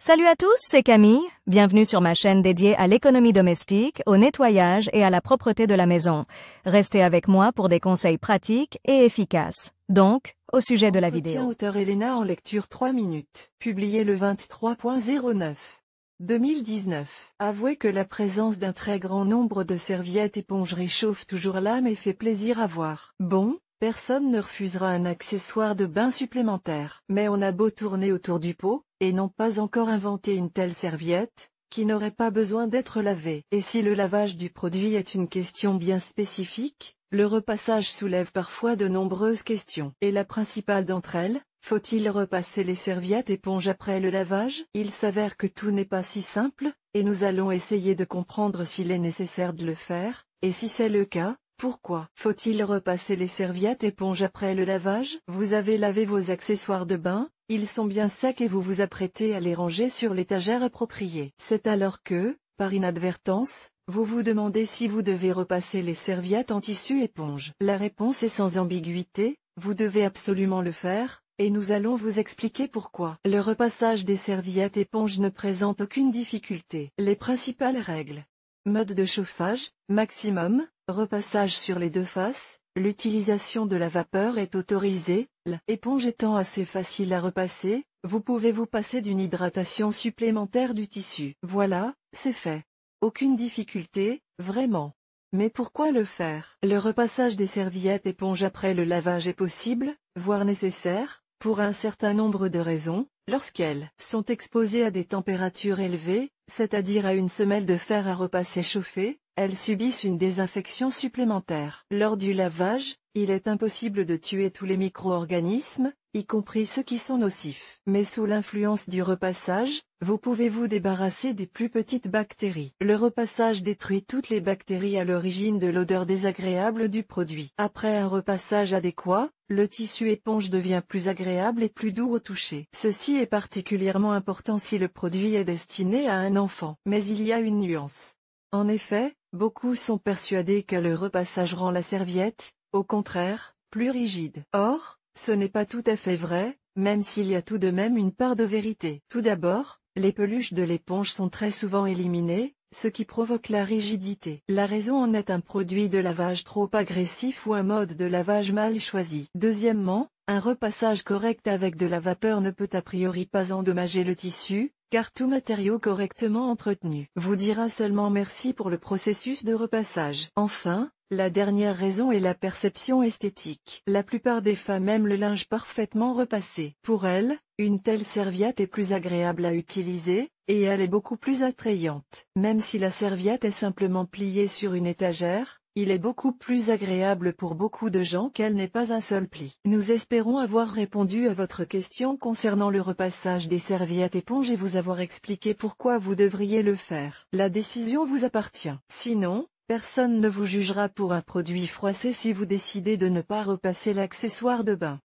Salut à tous, c'est Camille. Bienvenue sur ma chaîne dédiée à l'économie domestique, au nettoyage et à la propreté de la maison. Restez avec moi pour des conseils pratiques et efficaces. Donc, au sujet de la Entretien vidéo. auteur Elena en lecture 3 minutes. Publié le 23.09. 2019. Avouez que la présence d'un très grand nombre de serviettes éponges réchauffe toujours l'âme et fait plaisir à voir. Bon, personne ne refusera un accessoire de bain supplémentaire. Mais on a beau tourner autour du pot, et n'ont pas encore inventé une telle serviette, qui n'aurait pas besoin d'être lavée. Et si le lavage du produit est une question bien spécifique, le repassage soulève parfois de nombreuses questions. Et la principale d'entre elles, faut-il repasser les serviettes éponges après le lavage? Il s'avère que tout n'est pas si simple, et nous allons essayer de comprendre s'il est nécessaire de le faire, et si c'est le cas, pourquoi? Faut-il repasser les serviettes éponges après le lavage? Vous avez lavé vos accessoires de bain, ils sont bien secs et vous vous apprêtez à les ranger sur l'étagère appropriée. C'est alors que, par inadvertance, vous vous demandez si vous devez repasser les serviettes en tissu éponge. La réponse est sans ambiguïté, vous devez absolument le faire, et nous allons vous expliquer pourquoi. Le repassage des serviettes éponges ne présente aucune difficulté. Les principales règles. Mode de chauffage, maximum, repassage sur les deux faces, l'utilisation de la vapeur est autorisée, l'éponge étant assez facile à repasser, vous pouvez vous passer d'une hydratation supplémentaire du tissu. Voilà, c'est fait. Aucune difficulté, vraiment. Mais pourquoi le faire? Le repassage des serviettes éponges après le lavage est possible, voire nécessaire, pour un certain nombre de raisons, lorsqu'elles sont exposées à des températures élevées, c'est-à-dire à une semelle de fer à repasser chauffée, elles subissent une désinfection supplémentaire. Lors du lavage, il est impossible de tuer tous les micro-organismes, y compris ceux qui sont nocifs. Mais sous l'influence du repassage, vous pouvez vous débarrasser des plus petites bactéries. Le repassage détruit toutes les bactéries à l'origine de l'odeur désagréable du produit. Après un repassage adéquat, le tissu éponge devient plus agréable et plus doux au toucher. Ceci est particulièrement important si le produit est destiné à un enfant. Mais il y a une nuance. En effet, beaucoup sont persuadés que le repassage rend la serviette, au contraire, plus rigide. Or, ce n'est pas tout à fait vrai, même s'il y a tout de même une part de vérité. Tout d'abord, les peluches de l'éponge sont très souvent éliminées, ce qui provoque la rigidité. La raison en est un produit de lavage trop agressif ou un mode de lavage mal choisi. Deuxièmement, un repassage correct avec de la vapeur ne peut a priori pas endommager le tissu, car tout matériau correctement entretenu vous dira seulement merci pour le processus de repassage. Enfin, la dernière raison est la perception esthétique. La plupart des femmes aiment le linge parfaitement repassé. Pour elles, une telle serviette est plus agréable à utiliser, et elle est beaucoup plus attrayante. Même si la serviette est simplement pliée sur une étagère, il est beaucoup plus agréable pour beaucoup de gens qu'elle n'est pas un seul pli. Nous espérons avoir répondu à votre question concernant le repassage des serviettes éponges et vous avoir expliqué pourquoi vous devriez le faire. La décision vous appartient. Sinon, personne ne vous jugera pour un produit froissé si vous décidez de ne pas repasser l'accessoire de bain.